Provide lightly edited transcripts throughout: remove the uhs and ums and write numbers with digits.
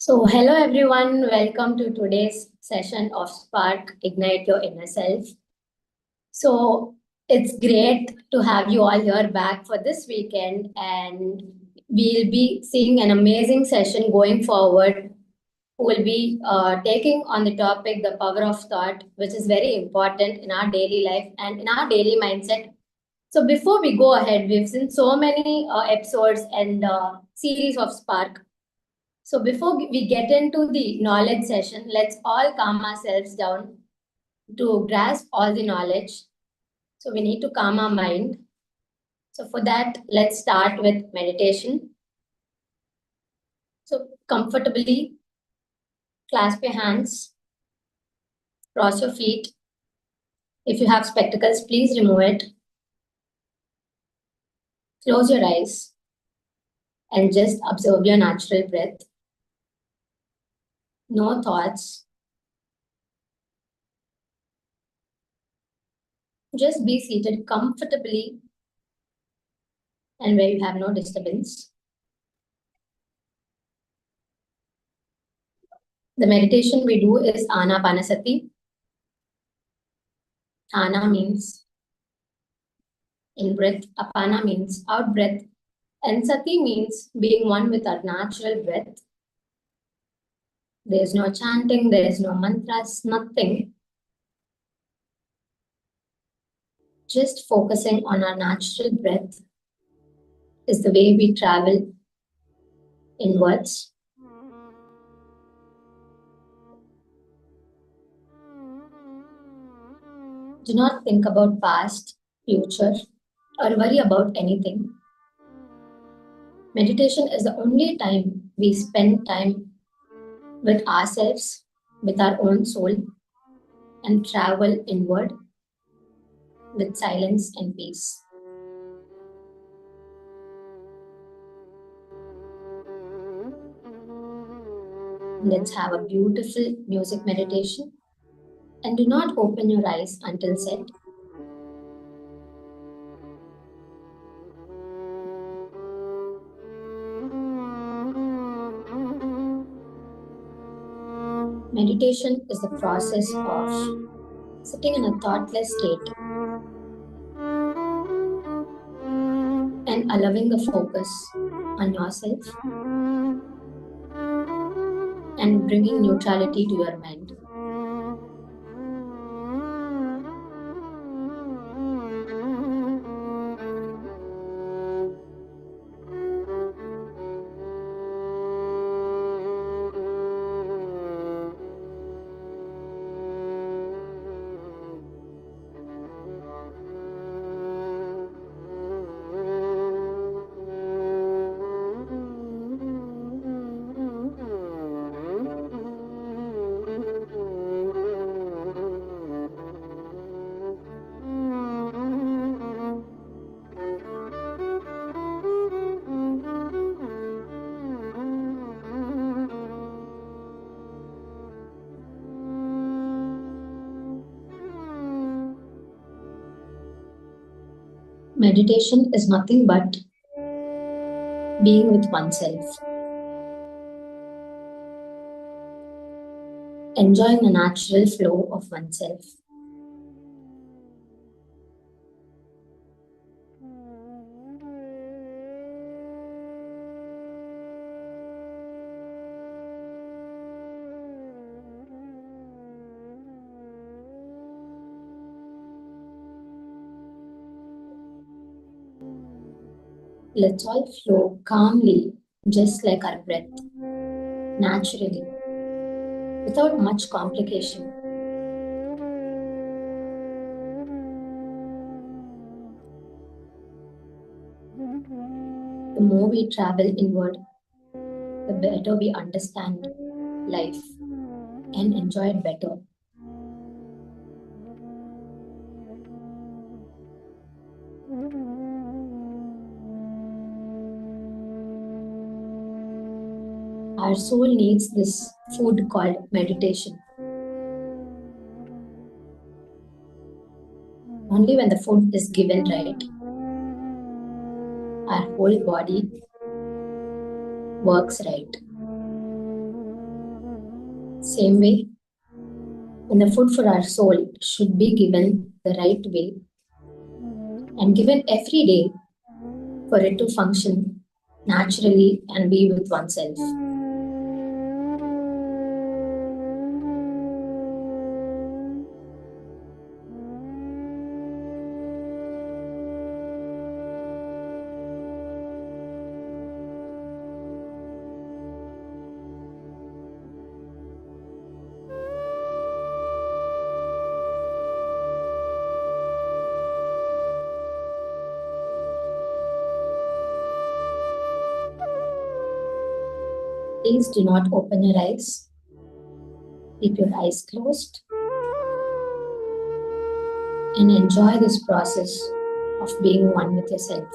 Hello everyone, welcome to today's session of Spark Ignite Your Inner Self. It's great to have you all here back for this weekend, and we'll be seeing an amazing session going forward. We'll be taking on the topic the power of thought, which is very important in our daily life and in our daily mindset. So before we go ahead, we've seen so many episodes and series of Spark. So before we get into the knowledge session, let's all calm ourselves down to grasp all the knowledge. So we need to calm our mind. So for that, let's start with meditation. So comfortably clasp your hands, cross your feet. If you have spectacles, please remove it. Close your eyes and just observe your natural breath. No thoughts. Just be seated comfortably and where you have no disturbance. The meditation we do is Anapanasati. Ana means in breath, Apana means out breath, and Sati means being one with our natural breath. There is no chanting, there is no mantras, nothing. Just focusing on our natural breath is the way we travel inwards. Do not think about past, future, or worry about anything. Meditation is the only time we spend time with ourselves, with our own soul, and travel inward with silence and peace. Let's have a beautiful music meditation, and do not open your eyes until said. Meditation is the process of sitting in a thoughtless state and allowing the focus on yourself and bringing neutrality to your mind. Meditation is nothing but being with oneself, enjoying the natural flow of oneself. Let's all flow calmly, just like our breath, naturally, without much complication. The more we travel inward, the better we understand life and enjoy it better. Our soul needs this food called meditation. Only when the food is given right, our whole body works right. Same way, when the food for our soul should be given the right way and given every day for it to function naturally and be with oneself. Please do not open your eyes. Keep your eyes closed and enjoy this process of being one with yourself.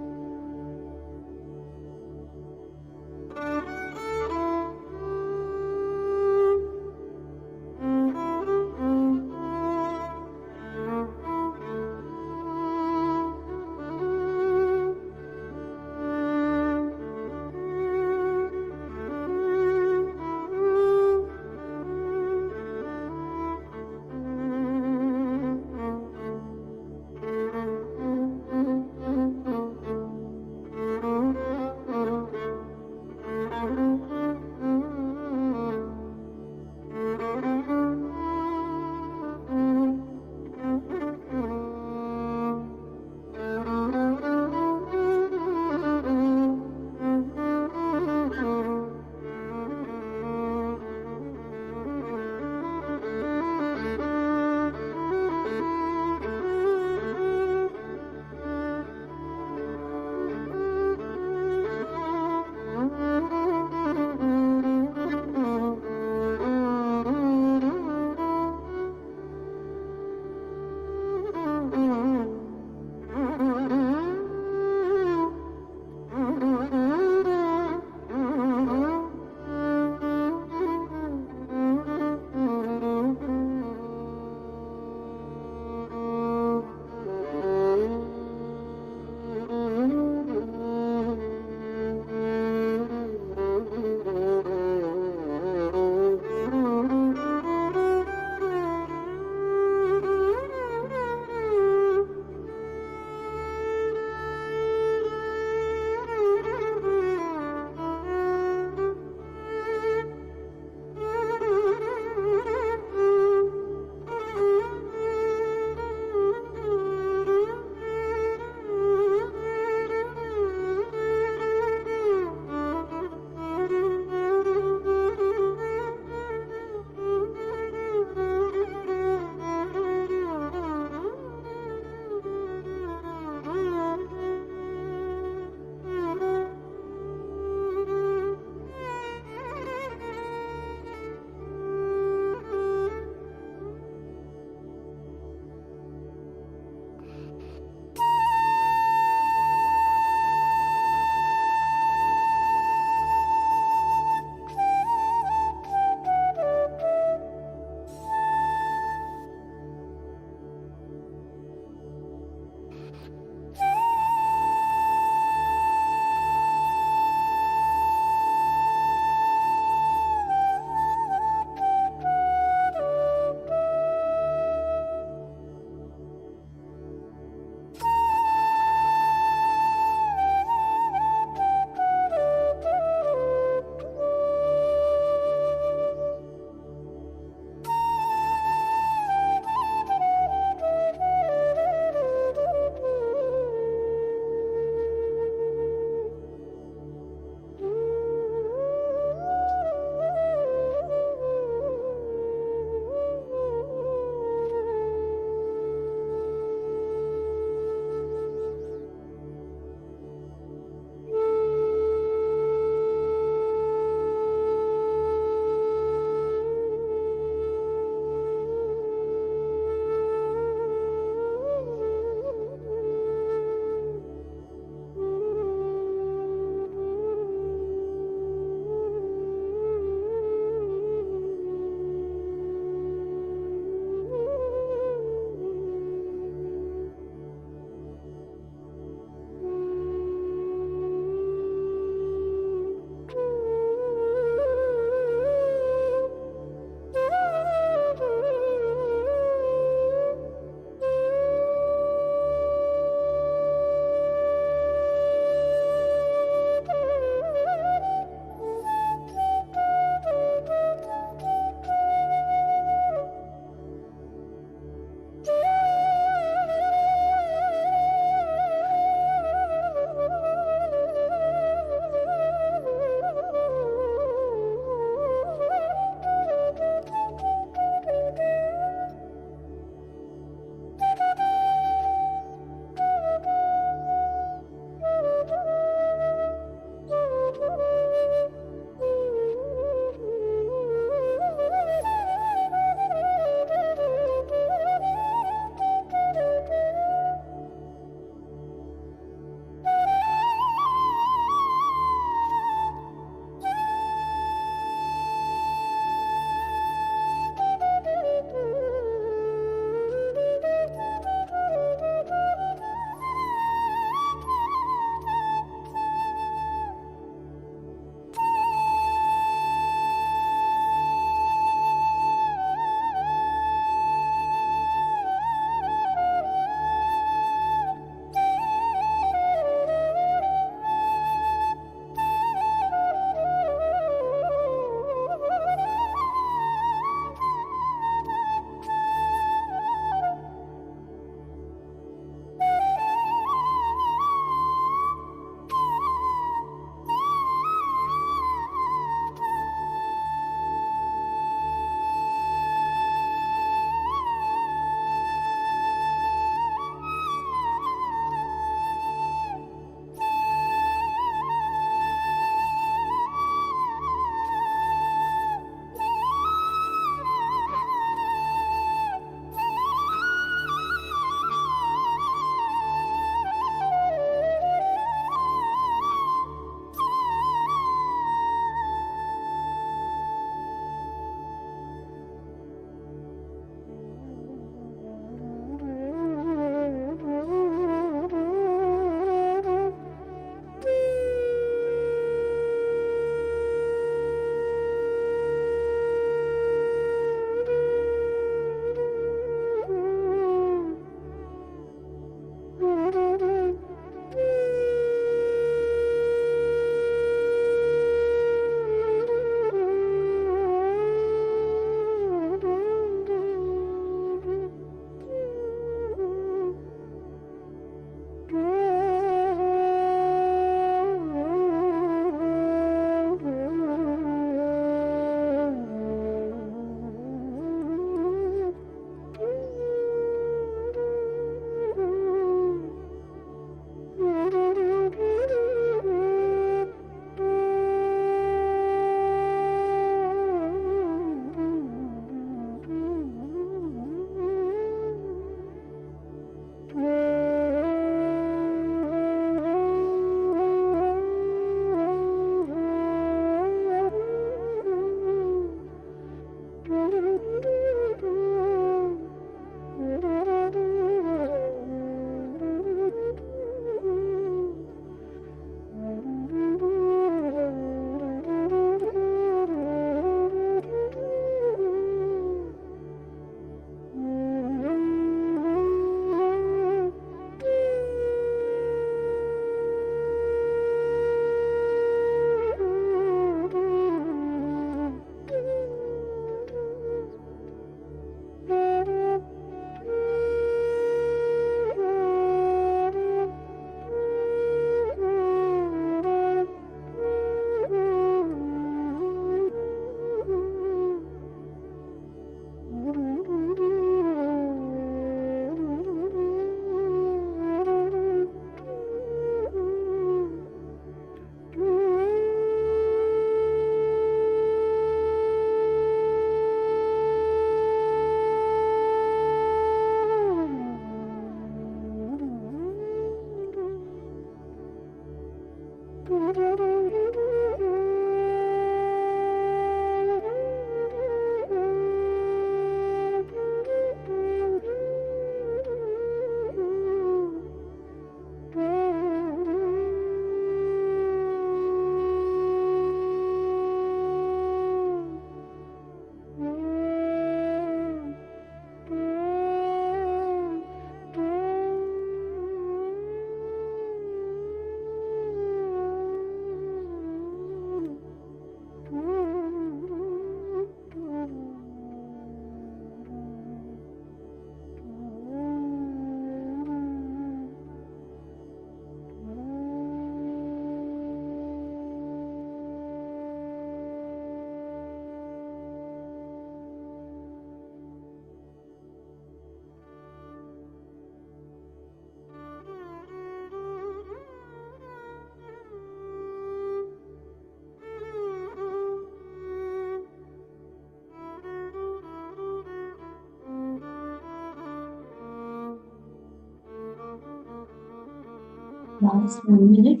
Last 1 minute.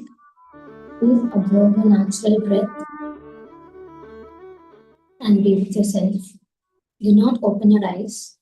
Please observe the natural breath and be with yourself. Do not open your eyes.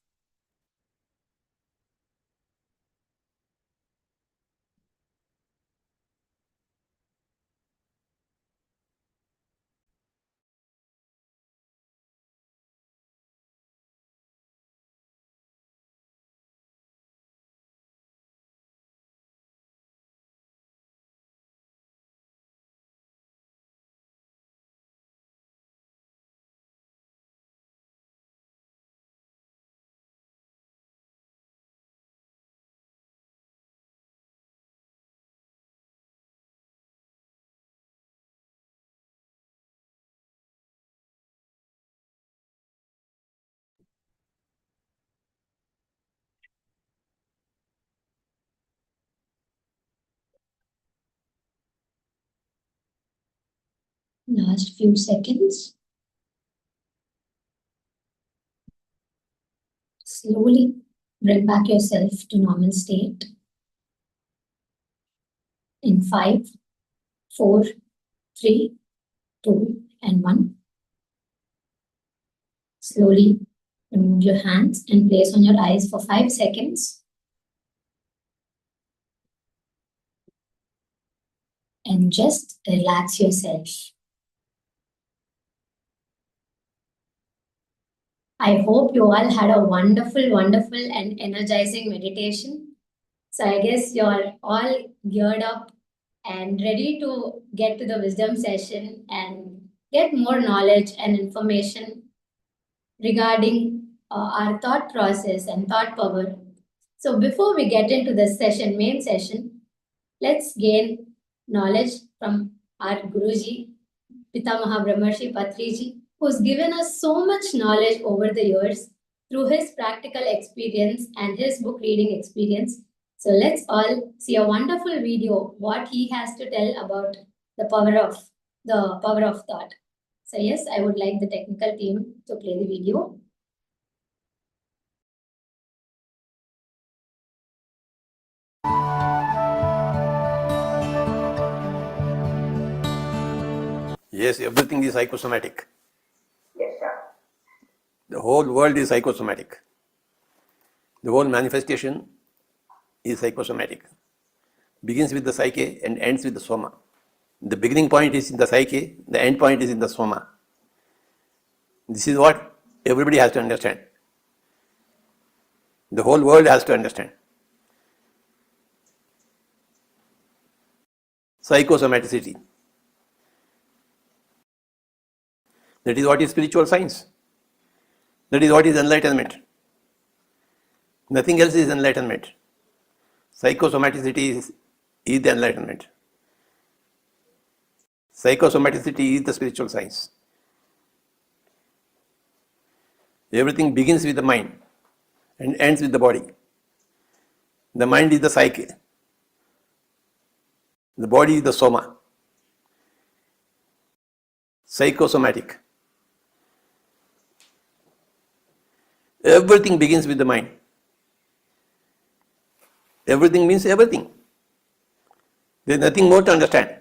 Last few seconds. Slowly bring back yourself to normal state in 5, 4, 3, 2, and 1. Slowly remove your hands and place on your eyes for 5 seconds. And just relax yourself. I hope you all had a wonderful, wonderful and energizing meditation. So I guess you're all geared up and ready to get to the wisdom session and get more knowledge and information regarding our thought process and thought power. So before we get into the session, main session, let's gain knowledge from our Guruji, Pitamaha Brahmarshi Patriji, who's given us so much knowledge over the years through his practical experience and his book reading experience. So let's all see a wonderful video, what he has to tell about the power of thought. So yes, I would like the technical team to play the video. Yes, everything is psychosomatic. Yes, sir. The whole world is psychosomatic. The whole manifestation is psychosomatic. Begins with the psyche and ends with the soma. The beginning point is in the psyche, the end point is in the soma. This is what everybody has to understand. The whole world has to understand. Psychosomaticity. That is what is spiritual science. That is what is enlightenment. Nothing else is enlightenment. Psychosomaticity is the enlightenment. Psychosomaticity is the spiritual science. Everything begins with the mind and ends with the body. The mind is the psyche. The body is the soma. Psychosomatic. Everything begins with the mind. Everything means everything. There is nothing more to understand.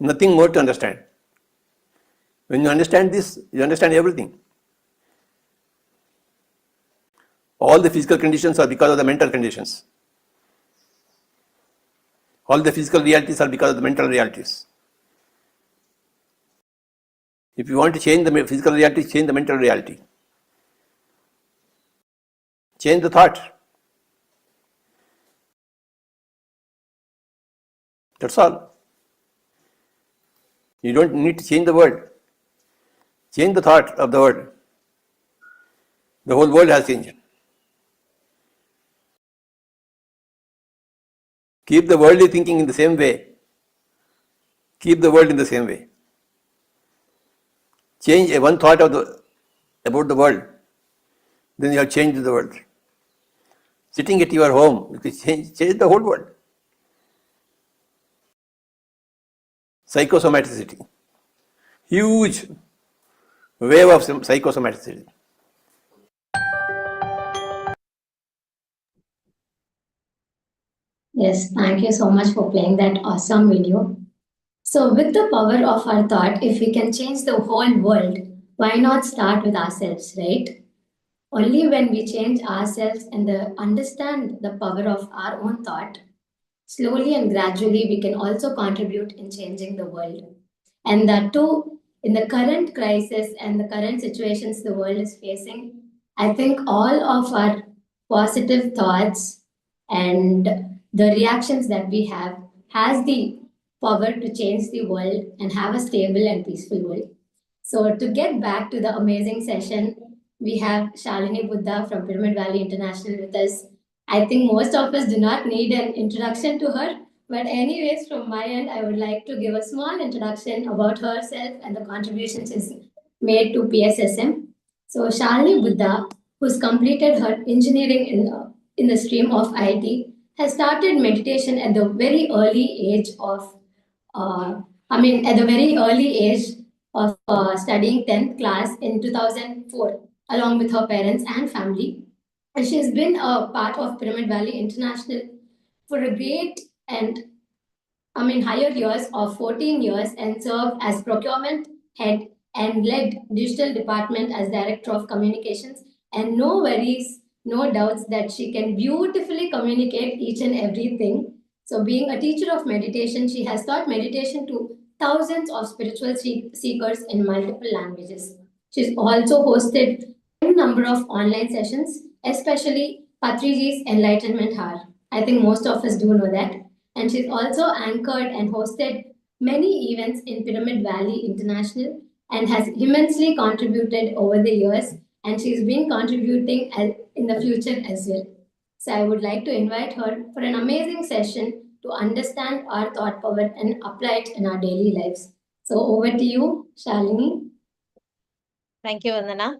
Nothing more to understand. When you understand this, you understand everything. All the physical conditions are because of the mental conditions. All the physical realities are because of the mental realities. If you want to change the physical reality, change the mental reality. Change the thought. That's all. You don't need to change the world. Change the thought of the world. The whole world has changed. Keep the worldly thinking in the same way. Keep the world in the same way. Change one thought about the world, then you have changed the world. Sitting at your home, you can change the whole world. Psychosomaticity. Huge wave of psychosomaticity. Yes, thank you so much for playing that awesome video. So, with the power of our thought, if we can change the whole world, why not start with ourselves, right? Only when we change ourselves and understand the power of our own thought, slowly and gradually we can also contribute in changing the world. And that too, in the current crisis and the current situations the world is facing, I think all of our positive thoughts and the reactions that we have has the power to change the world and have a stable and peaceful world. So, to get back to the amazing session, we have Shalini Buddha from Pyramid Valley International with us. I think most of us do not need an introduction to her, but, anyways, from my end, I would like to give a small introduction about herself and the contributions she's made to PSSM. So, Shalini Buddha, who's completed her engineering in the stream of IT, has started meditation at the very early age of at the very early age of studying 10th class in 2004, along with her parents and family. And she's been a part of Pyramid Valley International for a great and higher years of 14 years and served as procurement head and led digital department as director of communications. And no worries, no doubts that she can beautifully communicate each and everything. So, being a teacher of meditation, she has taught meditation to thousands of spiritual seekers in multiple languages. She's also hosted a number of online sessions, especially Patriji's Enlightenment Hour. I think most of us do know that. And she's also anchored and hosted many events in Pyramid Valley International and has immensely contributed over the years. And she's been contributing in the future as well. So I would like to invite her for an amazing session to understand our thought power and apply it in our daily lives. So over to you, Shalini. Thank you, Vandana.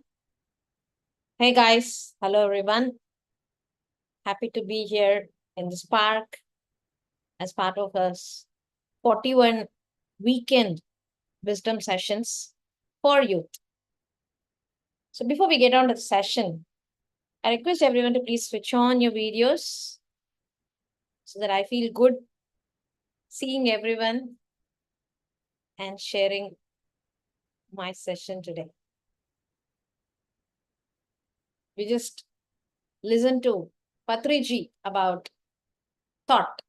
Hey guys, hello everyone. Happy to be here in this park as part of us 41 weekend wisdom sessions for youth. So before we get on to the session, I request everyone to please switch on your videos so that I feel good seeing everyone and sharing my session today. We just listened to Patriji about thought,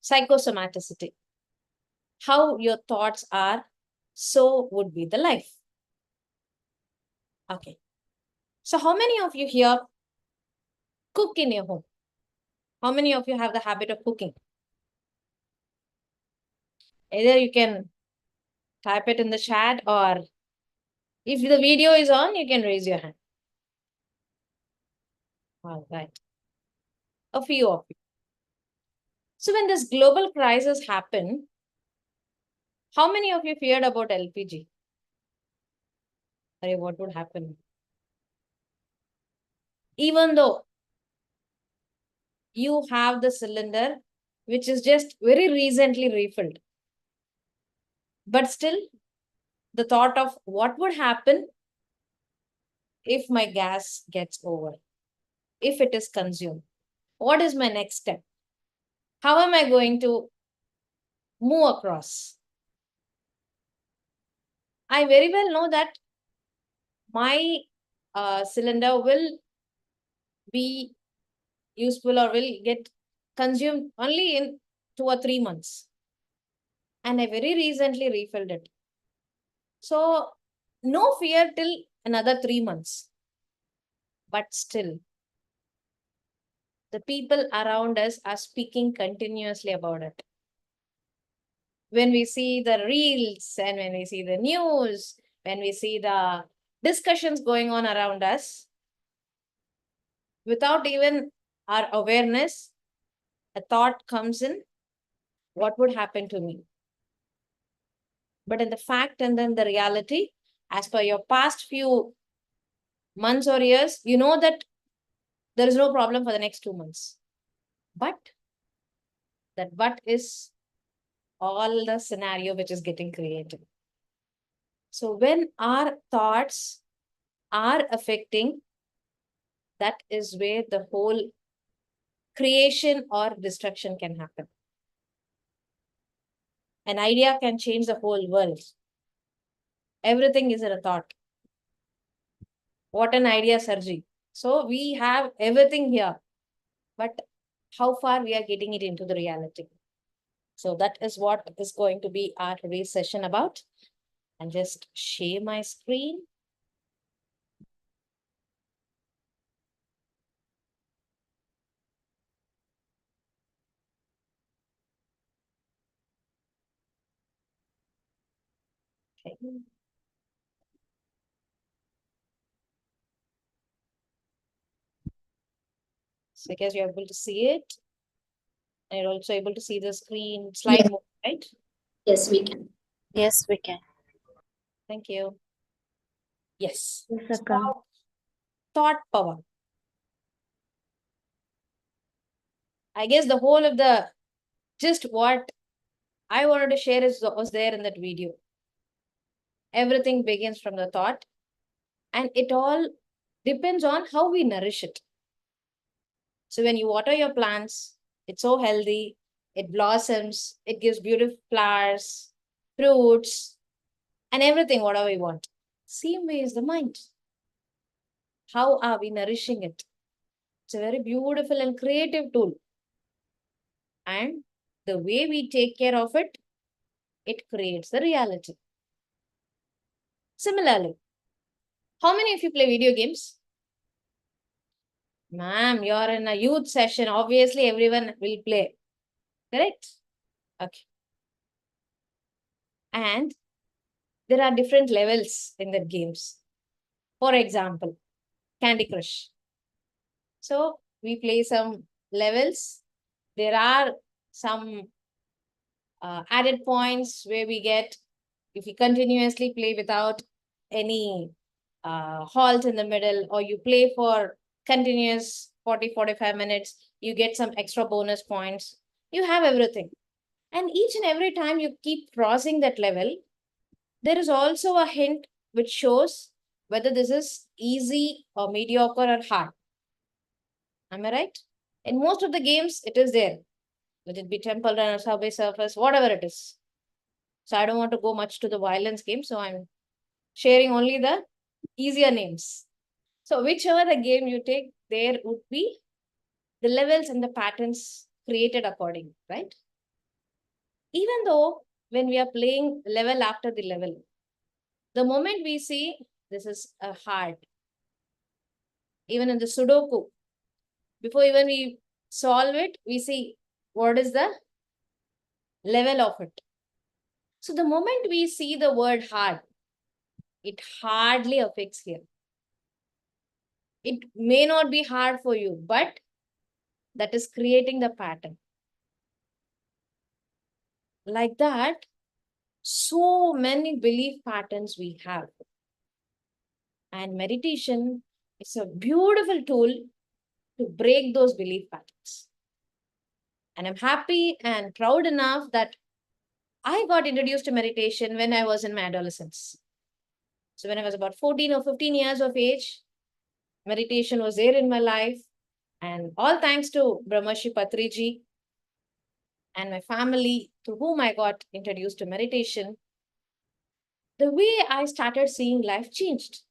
psychosomaticity. How your thoughts are, so would be the life. Okay. So how many of you here cook in your home? How many of you have the habit of cooking? Either you can type it in the chat, or if the video is on, you can raise your hand. All right. A few of you. So when this global crisis happened, how many of you feared about LPG? Sorry, what would happen? Even though you have the cylinder, which is just very recently refilled, but still the thought of what would happen if my gas gets over, if it is consumed, what is my next step? How am I going to move across. I very well know that my cylinder will be useful or will get consumed only in 2 or 3 months. And I very recently refilled it. So no fear till another 3 months. But still, the people around us are speaking continuously about it. When we see the reels and when we see the news, when we see the discussions going on around us, without even our awareness, a thought comes in, what would happen to me? But in the fact and then the reality, as per your past few months or years, you know that there is no problem for the next 2 months. But is all the scenario which is getting created. So when our thoughts are affecting, that is where the whole creation or destruction can happen. An idea can change the whole world. Everything is in a thought. What an idea, Sarji. So we have everything here, but how far we are getting it into the reality. So that is what is going to be our today's session about. And just share my screen. Okay. So I guess you're able to see it. And you're also able to see the screen slide Yeah. move, right? Yes, we can. Yes, we can. Thank you. Yes. Yes, Akka. Thought power. I guess the whole of the just what I wanted to share was there in that video. Everything begins from the thought, and it all depends on how we nourish it. So when you water your plants, it's so healthy, it blossoms, it gives beautiful flowers, fruits, and everything, whatever we want. Same way is the mind. How are we nourishing it? It's a very beautiful and creative tool. And the way we take care of it, it creates the reality. Similarly, how many of you play video games? Ma'am, you're in a youth session. Obviously, everyone will play. Correct? Okay. And there are different levels in the games. For example, Candy Crush. So we play some levels. There are some added points where we get, if you continuously play without any halt in the middle, or you play for continuous 40-45 minutes, you get some extra bonus points. You have everything. And each and every time you keep crossing that level, there is also a hint which shows whether this is easy or mediocre or hard. Am I right? In most of the games, it is there. Let it be Temple Run or Subway Surfers, whatever it is. So I don't want to go much to the violence game. So I'm sharing only the easier names. So whichever the game you take, there would be the levels and the patterns created according, right? Even though when we are playing level after the level, the moment we see this is a hard, even in the Sudoku, before even we solve it, we see what is the level of it. So the moment we see the word hard, it hardly affects here. It may not be hard for you, but that is creating the pattern. Like that, so many belief patterns we have. And meditation is a beautiful tool to break those belief patterns. And I'm happy and proud enough that I got introduced to meditation when I was in my adolescence. So when I was about 14 or 15 years of age, meditation was there in my life. And all thanks to Brahmashi Patriji and my family through whom I got introduced to meditation, the way I started seeing life changed.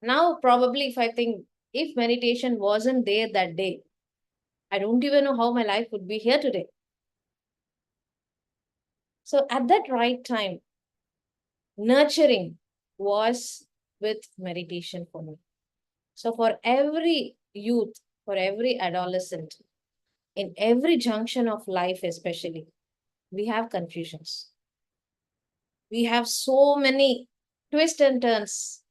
Now, probably, if I think if meditation wasn't there that day, I don't even know how my life would be here today. So, at that right time, nurturing was with meditation for me. So, for every youth, for every adolescent, in every junction of life, especially, we have confusions. We have so many twists and turns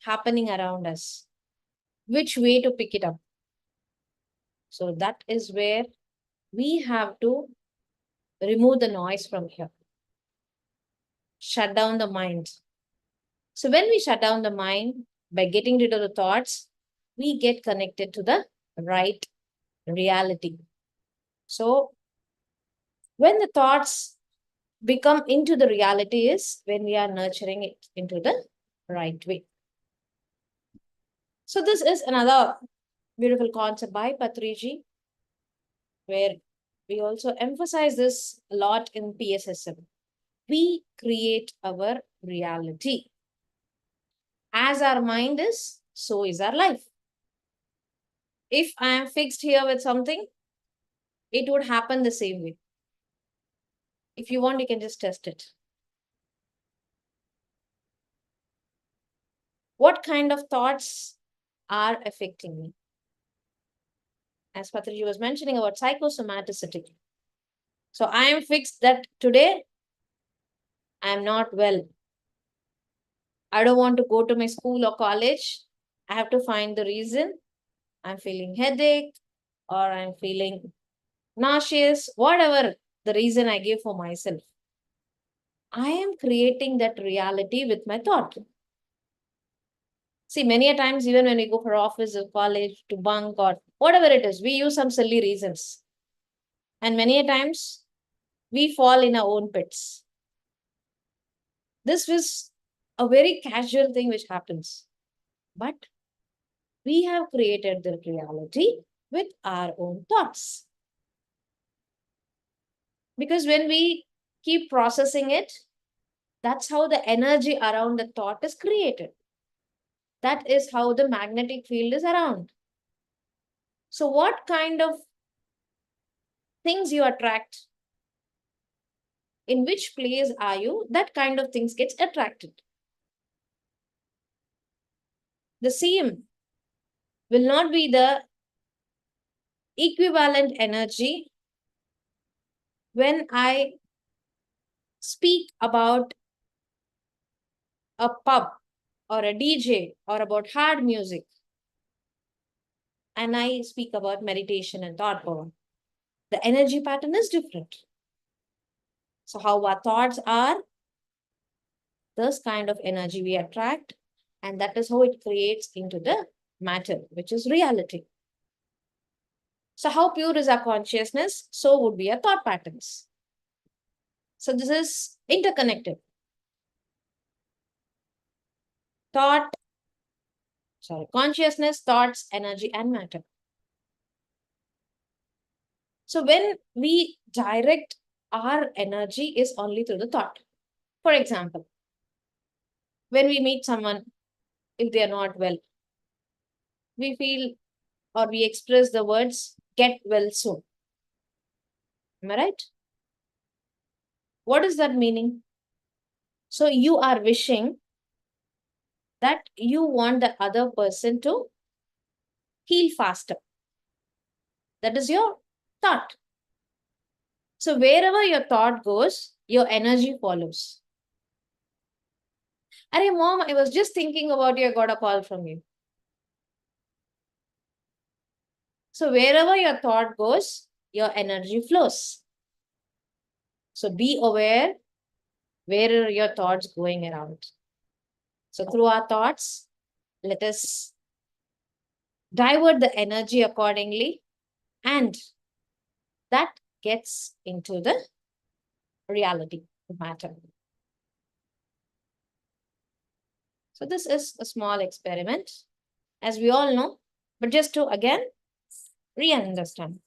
happening around us. Which way to pick it up? So, that is where we have to remove the noise from here, shut down the mind. So, when we shut down the mind by getting rid of the thoughts, we get connected to the right reality. So, when the thoughts become into the reality is when we are nurturing it into the right way. So, this is another beautiful concept by Patriji, where we also emphasize this a lot in PSSM. We create our reality. As our mind is, so is our life. If I am fixed here with something, it would happen the same way. If you want, you can just test it. What kind of thoughts are affecting me? As Patriji was mentioning about psychosomaticity. So I am fixed that today I am not well. I don't want to go to my school or college. I have to find the reason. I'm feeling headache or I'm feeling nauseous, whatever the reason I give for myself. I am creating that reality with my thought. See, many a times, even when we go for office or college to bunk or whatever it is, we use some silly reasons. And many a times, we fall in our own pits. This was a very casual thing which happens. But we have created the reality with our own thoughts. Because when we keep processing it, that's how the energy around the thought is created. That is how the magnetic field is around. So, what kind of things you attract, in which place are you, that kind of things gets attracted. The same will not be the equivalent energy when I speak about a pub or a DJ or about hard music and I speak about meditation and thought power. The energy pattern is different. So, how our thoughts are, this kind of energy we attract, and that is how it creates into the matter, which is reality. So, how pure is our consciousness? So would be our thought patterns. So, this is interconnected. Consciousness, thoughts, energy, and matter. So, when we direct our energy is only through the thought. For example, when we meet someone, if they are not well, we feel or we express the words, get well soon. Am I right? What is that meaning? So you are wishing that you want the other person to heal faster. That is your thought. So wherever your thought goes, your energy follows. Hey mom, I was just thinking about you, I got a call from you. So wherever your thought goes, your energy flows. So be aware where are your thoughts going around. So through our thoughts, let us divert the energy accordingly, and that gets into the reality matter. So this is a small experiment, as we all know, but just to again re-understand.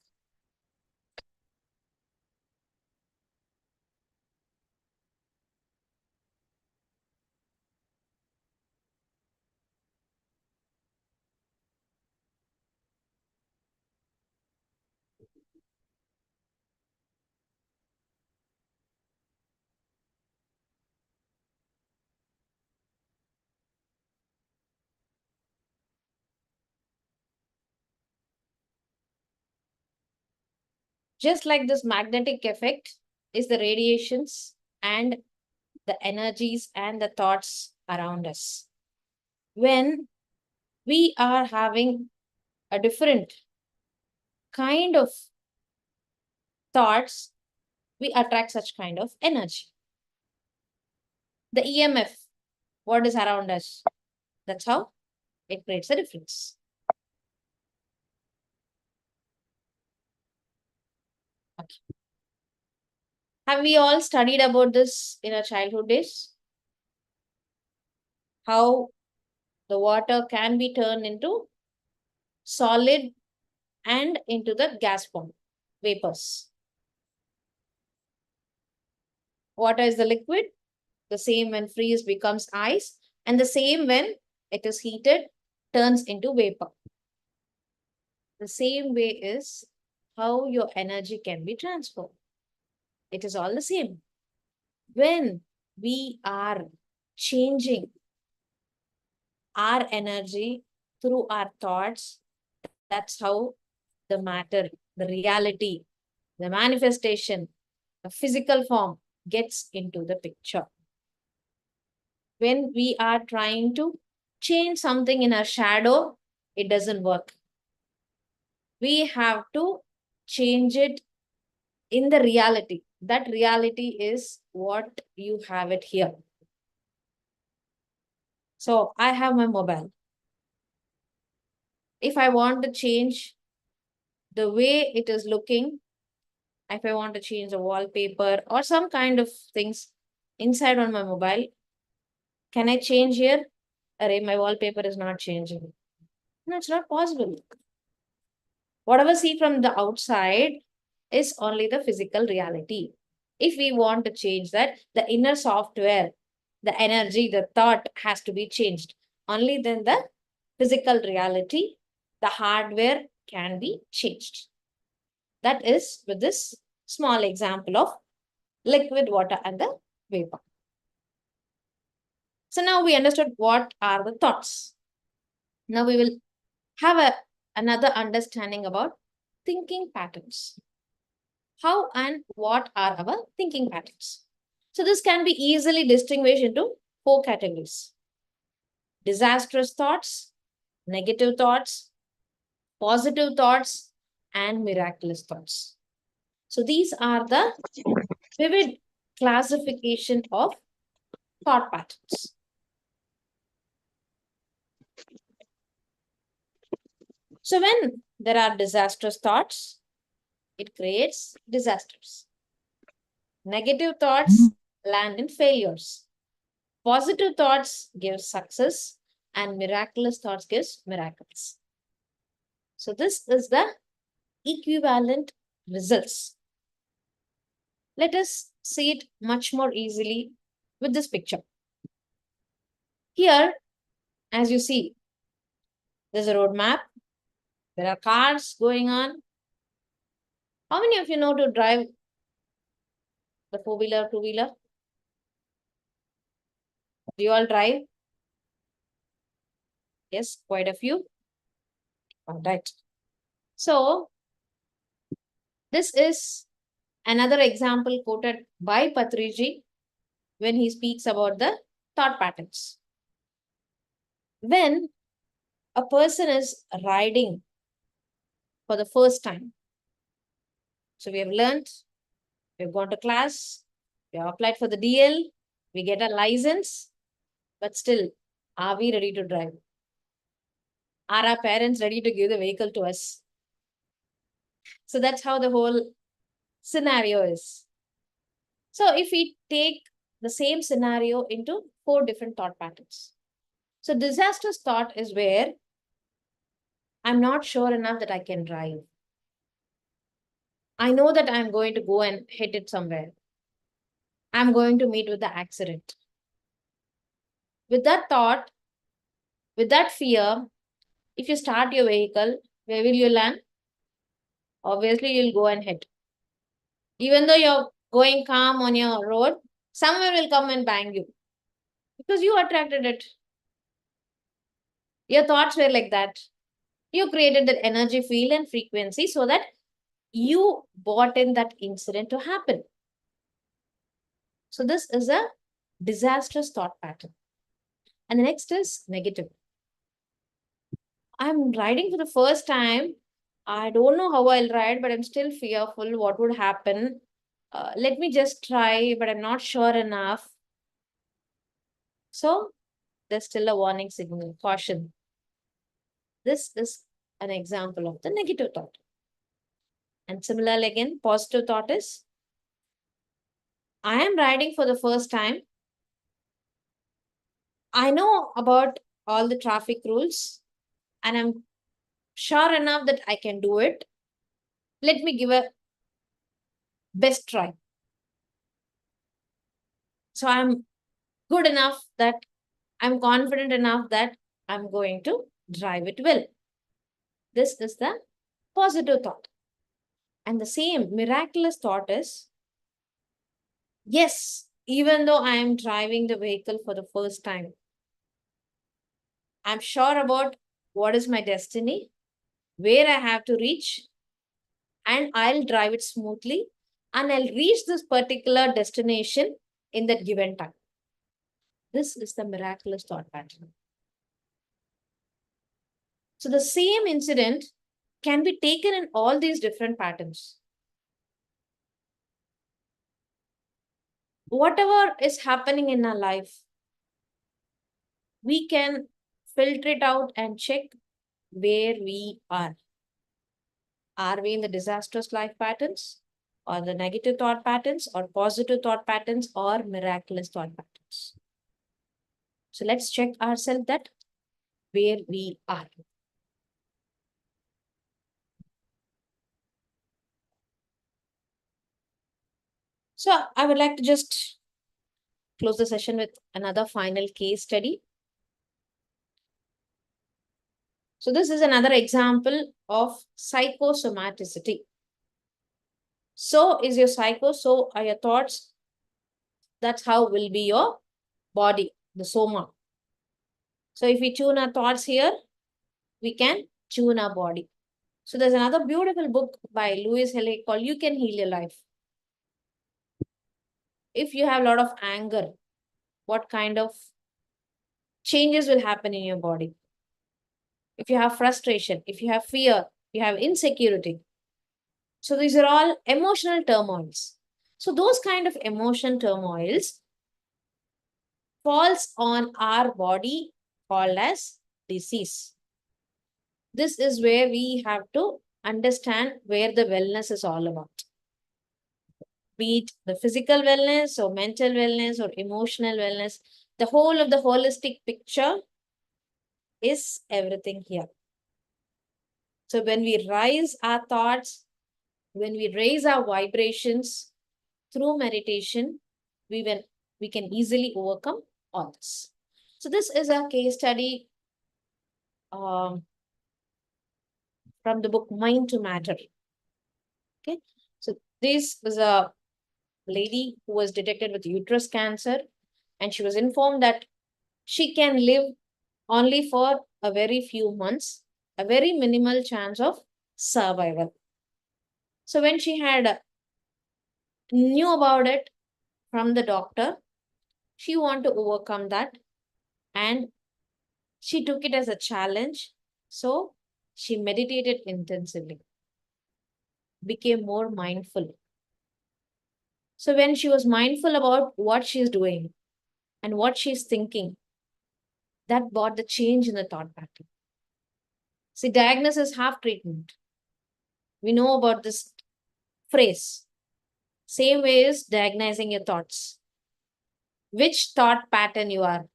Just like this magnetic effect is the radiations and the energies and the thoughts around us. When we are having a different kind of thoughts, we attract such kind of energy. The EMF, what is around us, that's how it creates a difference. Okay. Have we all studied about this in our childhood days? How the water can be turned into solid and into the gas form, vapors. Water is the liquid, the same when freeze becomes ice, and the same when it is heated turns into vapor. The same way is how your energy can be transformed. It is all the same. When we are changing our energy through our thoughts, that's how the matter, the reality, the manifestation, the physical form gets into the picture. When we are trying to change something in our shadow, it doesn't work. We have to change it in the reality. That reality is what you have it here. So I have my mobile. If I want to change the way it is looking, if I want to change the wallpaper or some kind of things inside on my mobile, can I change here? Array, my wallpaper is not changing. No, it's not possible. Whatever see from the outside is only the physical reality. If we want to change that, the inner software, the energy, the thought has to be changed. Only then the physical reality, the hardware can be changed. That is with this small example of liquid water and the vapor. So now we understood what are the thoughts. Now we will have another understanding about thinking patterns. How and what are our thinking patterns? So this can be easily distinguished into 4 categories. Disastrous thoughts, negative thoughts, positive thoughts, and miraculous thoughts. So these are the vivid classification of thought patterns. So when there are disastrous thoughts, it creates disasters. Negative thoughts land in failures. Positive thoughts give success and miraculous thoughts gives miracles. So this is the equivalent results. Let us see it much more easily with this picture. Here, as you see, there's a road map. There are cars going on. How many of you know to drive the 4-wheeler, 2-wheeler? Do you all drive? Yes, quite a few. All right. So, this is another example quoted by Patriji when he speaks about the thought patterns. When a person is riding for the first time, so we have learned, we have gone to class, we have applied for the DL, we get a license, but still, are we ready to drive? Are our parents ready to give the vehicle to us? So that's how the whole scenario is. So if we take the same scenario into 4 different thought patterns. So disastrous thought is where I'm not sure enough that I can drive. I know that I'm going to go and hit it somewhere. I'm going to meet with the accident. With that thought, with that fear, if you start your vehicle, where will you land? obviously you'll go and hit. Even though you're going calm on your road, someone will come and bang you because you attracted it. Your thoughts were like that. You created that energy field and frequency so that you brought in that incident to happen. So this is a disastrous thought pattern. And the next is negative. I'm riding for the first time. I don't know how I'll ride, but I'm still fearful. What would happen? Let me just try, but I'm not sure enough. So there's still a warning signal, caution. This is an example of the negative thought. And similarly, again, positive thought is, I am riding for the first time. I know about all the traffic rules and I'm sure enough that I can do it. Let me give a best try. So I'm good enough that I'm confident enough that I'm going to drive it well. This is the positive thought. And the same miraculous thought is, yes, even though I am driving the vehicle for the first time, I'm sure about what is my destiny, where I have to reach, and I'll drive it smoothly and I'll reach this particular destination in that given time. This is the miraculous thought pattern. So the same incident can be taken in all these different patterns. Whatever is happening in our life, we can filter it out and check where we are. Are we in the disastrous life patterns, or the negative thought patterns, or positive thought patterns, or miraculous thought patterns? So let's check ourselves that where we are. So I would like to just close the session with another final case study. So this is another example of psychosomaticity. So is your psycho, so are your thoughts. That's how will be your body, the soma. So if we tune our thoughts here, we can tune our body. So there's another beautiful book by Louis Hay called You Can Heal Your Life. If you have a lot of anger, what kind of changes will happen in your body? If you have frustration, if you have fear, you have insecurity. So these are all emotional turmoils. So those kind of emotion turmoils falls on our body called as disease. This is where we have to understand where the wellness is all about. Be it the physical wellness or mental wellness or emotional wellness, the whole of the holistic picture is everything here. So when we rise our thoughts, when we raise our vibrations through meditation, we can easily overcome all this. So this is a case study from the book Mind to Matter. Okay, so this was a lady who was detected with uterus cancer, and she was informed that she can live only for a very few months, a very minimal chance of survival. So when she had knew about it from the doctor, she wanted to overcome that and she took it as a challenge. So she meditated intensively, became more mindful. So when she was mindful about what she's doing and what she's thinking, that brought the change in the thought pattern. See, diagnosis, half treatment. We know about this phrase. Same way is diagnosing your thoughts. Which thought pattern you are?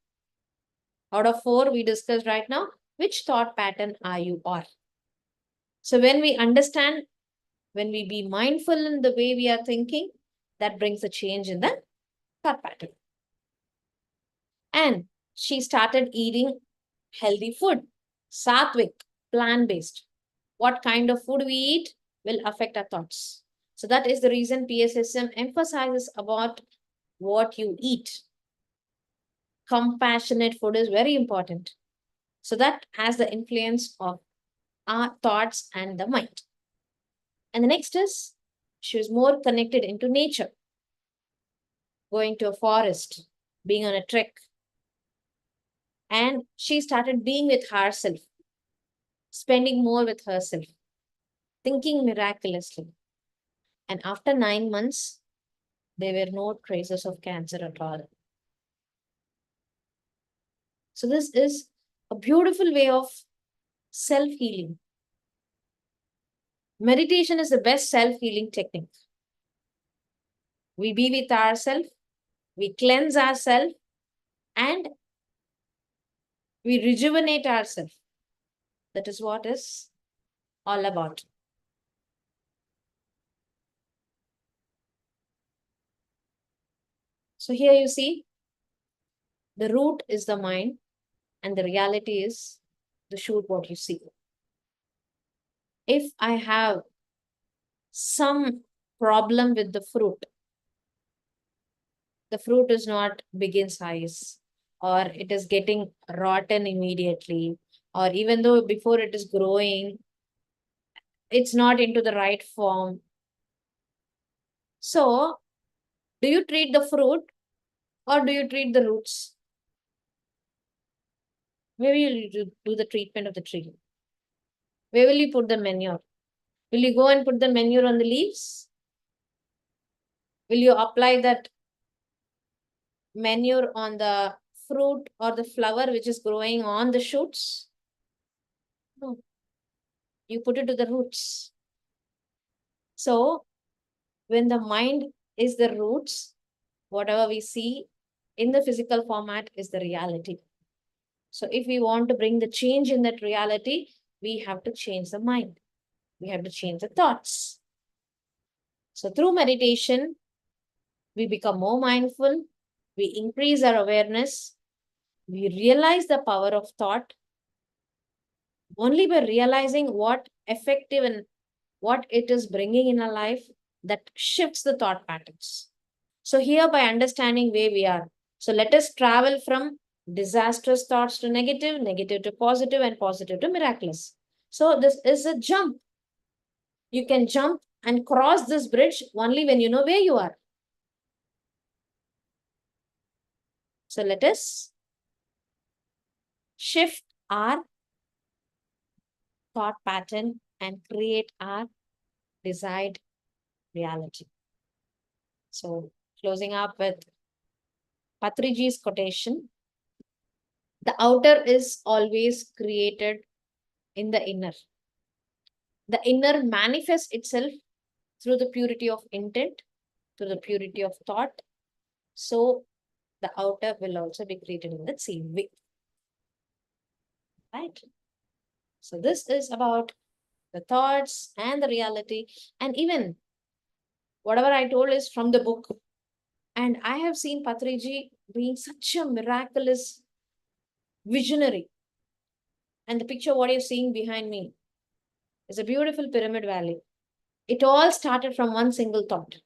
Out of 4 we discussed right now, which thought pattern are you on? So when we understand, when we be mindful in the way we are thinking, that brings a change in the thought pattern. And she started eating healthy food, sattvic, plant-based. What kind of food we eat? will affect our thoughts. So that is the reason PSSM emphasizes about what you eat. Compassionate food is very important. So that has the influence of our thoughts and the mind. And the next is she was more connected into nature, going to a forest, being on a trek. And she started being with herself, spending more with herself, thinking miraculously. And after 9 months, there were no traces of cancer at all. So this is a beautiful way of self-healing. Meditation is the best self-healing technique. We be with ourselves, we cleanse ourselves, and we rejuvenate ourselves. That is what is all about. So here you see, the root is the mind, and the reality is the shoot what you see. If I have some problem with the fruit is not big in size, or it is getting rotten immediately, or even though before it is growing, it's not into the right form. So, do you treat the fruit or do you treat the roots? Where will you do the treatment of the tree? Where will you put the manure? Will you go and put the manure on the leaves? Will you apply that manure on the fruit or the flower which is growing on the shoots? No. You put it to the roots. So, when the mind is the roots, whatever we see in the physical format is the reality. So, if we want to bring the change in that reality, we have to change the mind. We have to change the thoughts. So, through meditation, we become more mindful, we increase our awareness, we realize the power of thought. Only by realizing what effective and what it is bringing in our life, that shifts the thought patterns. So here, by understanding where we are, so let us travel from disastrous thoughts to negative, negative to positive, and positive to miraculous. So this is a jump. You can jump and cross this bridge only when you know where you are. So let us shift our thought pattern and create our desired reality. So closing up with Patriji's quotation, the outer is always created in the inner. The inner manifests itself through the purity of intent, through the purity of thought. So the outer will also be created in the same way. Right? So this is about the thoughts and the reality. And even whatever I told is from the book. And I have seen Patriji being such a miraculous visionary. And the picture what you're seeing behind me is a beautiful pyramid valley. It all started from one single thought.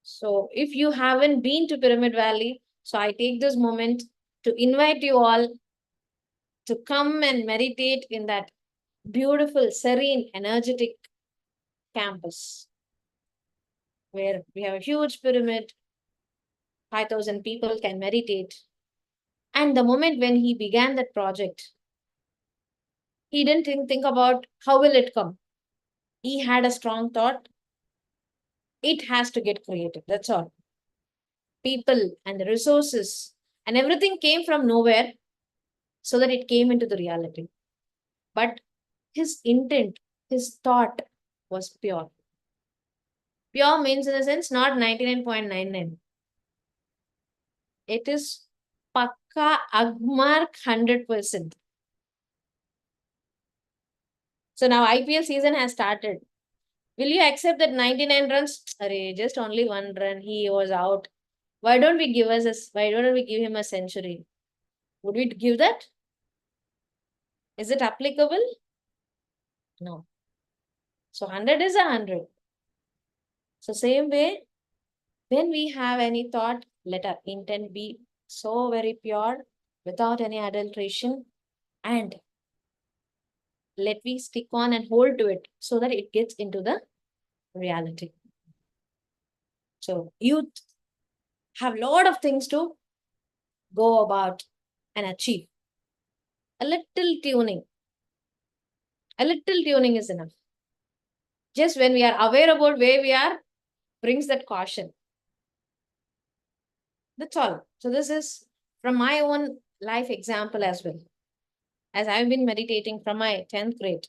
So if you haven't been to Pyramid Valley, so I take this moment to invite you all to come and meditate in that beautiful, serene, energetic campus where we have a huge pyramid, 5,000 people can meditate. And the moment when he began that project, he didn't think about how will it come. He had a strong thought. It has to get created. That's all. People and the resources and everything came from nowhere so that it came into the reality. But his intent, his thought was pure. Pure means in a sense not 99.99. It is pakka agmark 100%. So now IPL season has started. Will you accept that 99 runs? Array, just only one run. He was out. Why don't we give him a century? Would we give that? Is it applicable? No. So 100 is 100. So same way, when we have any thought, let our intent be so very pure, without any adulteration, and let we stick on and hold to it so that it gets into the reality. So youth have a lot of things to go about and achieve. A little tuning is enough. Just when we are aware about where we are, brings that caution. That's all. So this is from my own life example as well. As I've been meditating from my 10th grade.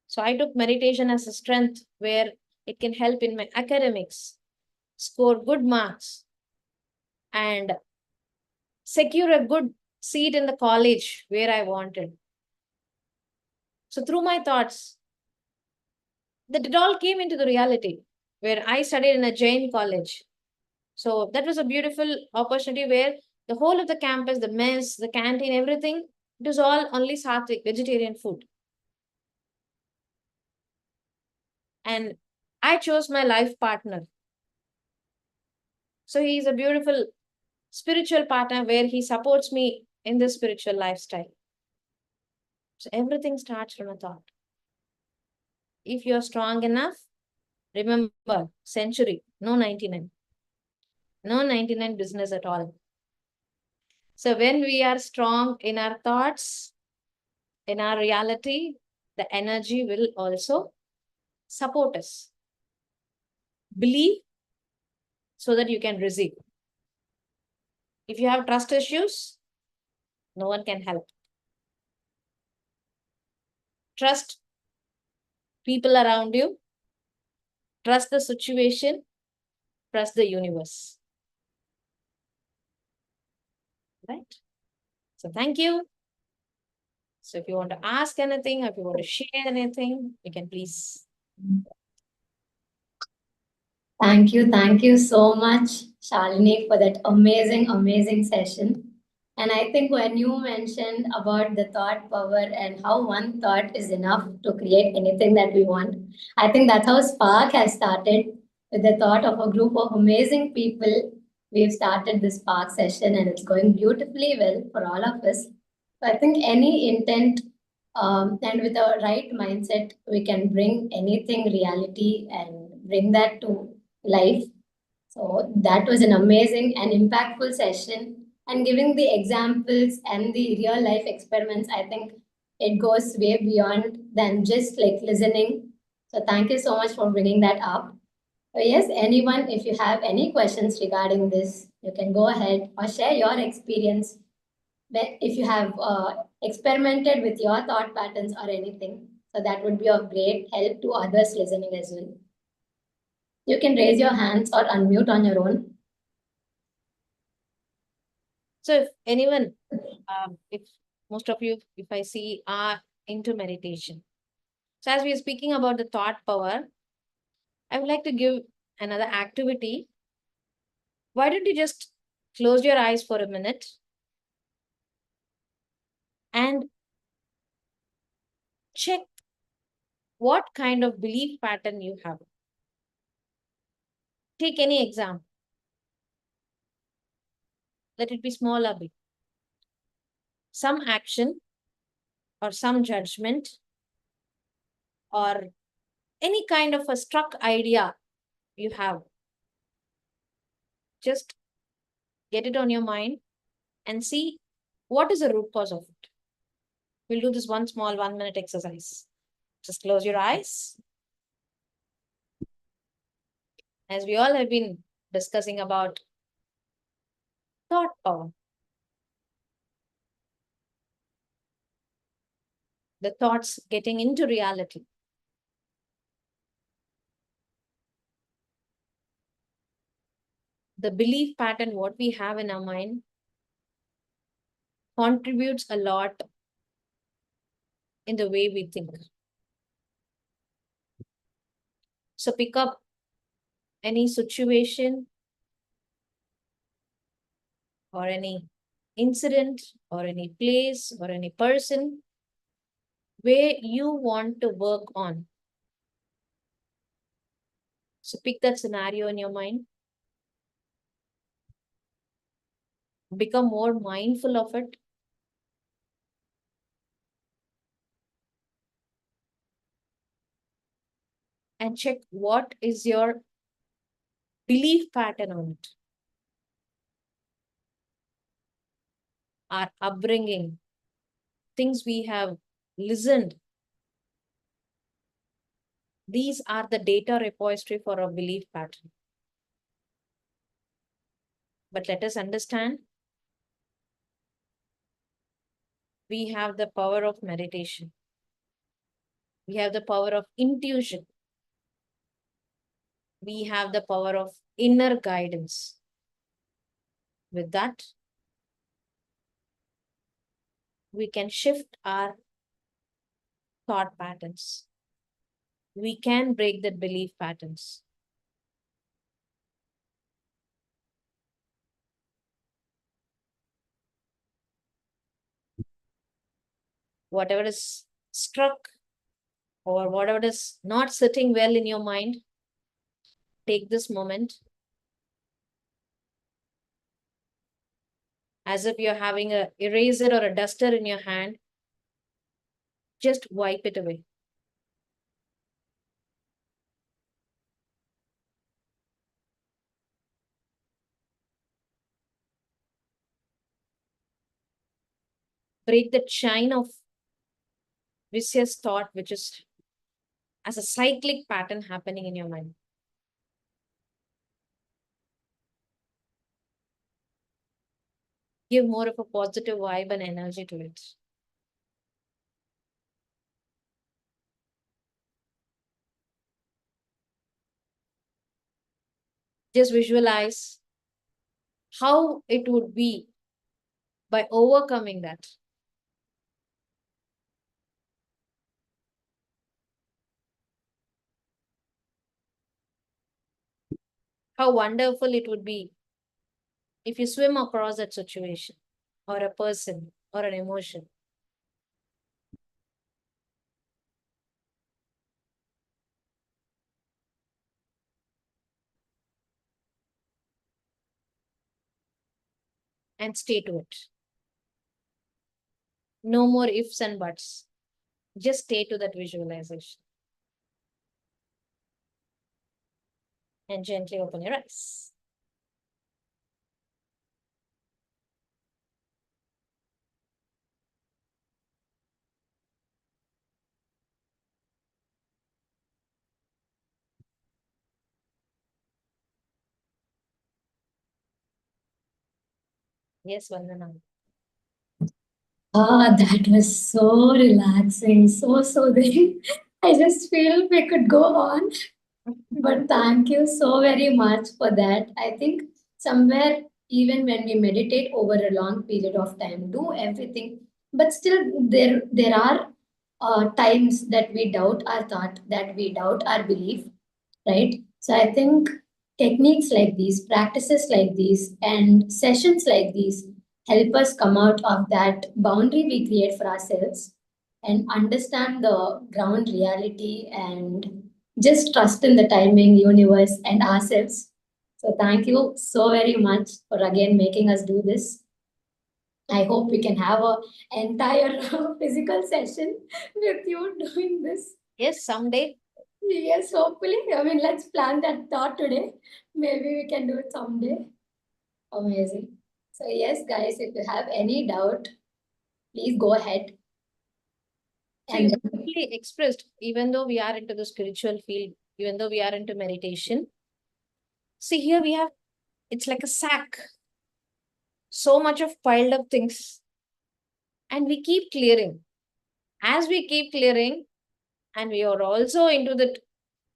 So I took meditation as a strength where it can help in my academics, score good marks, and secure a good seat in the college where I wanted. So through my thoughts, that it all came into the reality where I studied in a Jain college. So that was a beautiful opportunity where the whole of the campus, the mess, the canteen, everything, it was all only sattvic, vegetarian food. And I chose my life partner. So he is a beautiful spiritual partner where he supports me in this spiritual lifestyle. So everything starts from a thought. If you're strong enough, remember, century, no 99. No 99 business at all. So when we are strong in our thoughts, in our reality, the energy will also support us. Believe so that you can receive. If you have trust issues, no one can help. Trust people around you, trust the situation, trust the universe. Right? So thank you. So if you want to ask anything, or if you want to share anything, you can please. Thank you so much, Shalini, for that amazing session. And I think when you mentioned about the thought power and how one thought is enough to create anything that we want, I think that's how Spark has started with the thought of a group of amazing people. We've started this Spark session and it's going beautifully well for all of us. So I think any intent and with a right mindset, we can bring anything reality and bring that to life. So that was an amazing and impactful session. And giving the examples and the real life experiments, I think it goes way beyond than just like listening. So thank you so much for bringing that up. So yes, anyone, if you have any questions regarding this, you can go ahead or share your experience. If you have experimented with your thought patterns or anything, so that would be of great help to others listening as well. You can raise your hands or unmute on your own. So if anyone, if most of you, if I see, are into meditation. So as we are speaking about the thought power, I would like to give another activity. Why don't you just close your eyes for a minute and check what kind of belief pattern you have. Take any example. Let it be small or big. Some action or some judgment or any kind of a struck idea you have. Just get it on your mind and see what is the root cause of it. We'll do this one small 1-minute exercise. Just close your eyes. As we all have been discussing about thought power, the thoughts getting into reality. The belief pattern, what we have in our mind, contributes a lot in the way we think. So pick up any situation or any incident or any place or any person where you want to work on. So pick that scenario in your mind. Become more mindful of it. And check what is your belief pattern on it. Our upbringing, things we have listened. These are the data repository for our belief pattern. But let us understand, we have the power of meditation. We have the power of intuition. We have the power of inner guidance. With that, we can shift our thought patterns. We can break the belief patterns. Whatever is struck or whatever is not sitting well in your mind, take this moment as if you're having an eraser or a duster in your hand. Just wipe it away. Break the chain of vicious thought, which is as a cyclic pattern happening in your mind. Give more of a positive vibe and energy to it. Just visualize how it would be by overcoming that. How wonderful it would be if you swim across that situation or a person or an emotion. And stay to it. No more ifs and buts. Just stay to that visualization. And gently open your eyes. Yes, Vandana. That was so relaxing, so soothing. I just feel we could go on, but thank you so very much for that. I think somewhere, even when we meditate over a long period of time, do everything, but still there are times that we doubt our thought, that we doubt our belief, right? So I think techniques like these, practices like these, and sessions like these help us come out of that boundary we create for ourselves and understand the ground reality and just trust in the timing, universe, and ourselves. So thank you so very much for again making us do this. I hope we can have a entire physical session with you doing this. Yes, someday. Yes, hopefully. I mean, let's plan that thought today. Maybe we can do it someday. Amazing. So, yes, guys, if you have any doubt, please go ahead. So you And beautifully expressed, even though we are into the spiritual field, even though we are into meditation. See, here we have, it's like a sack. So much of piled up things. And we keep clearing. As we keep clearing, and we are also into the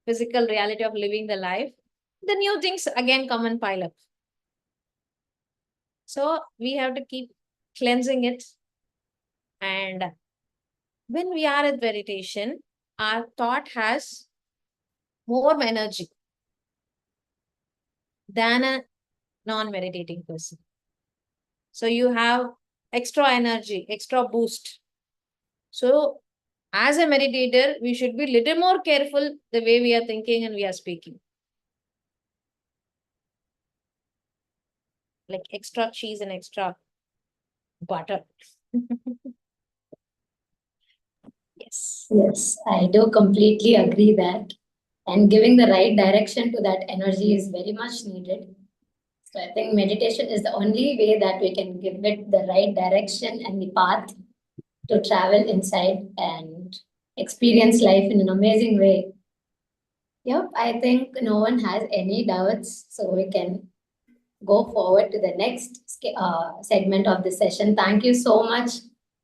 physical reality of living the life, the new things again come and pile up. So we have to keep cleansing it. And when we are at meditation, our thought has more energy than a non-meditating person. So you have extra energy, extra boost. So as a meditator, we should be little more careful the way we are thinking and we are speaking. Like extra cheese and extra butter. Yes. Yes, I do completely agree that. And giving the right direction to that energy is very much needed. So I think meditation is the only way that we can give it the right direction and the path to travel inside and experience life in an amazing way. Yep, I think no one has any doubts, so we can go forward to the next segment of the session. Thank you so much,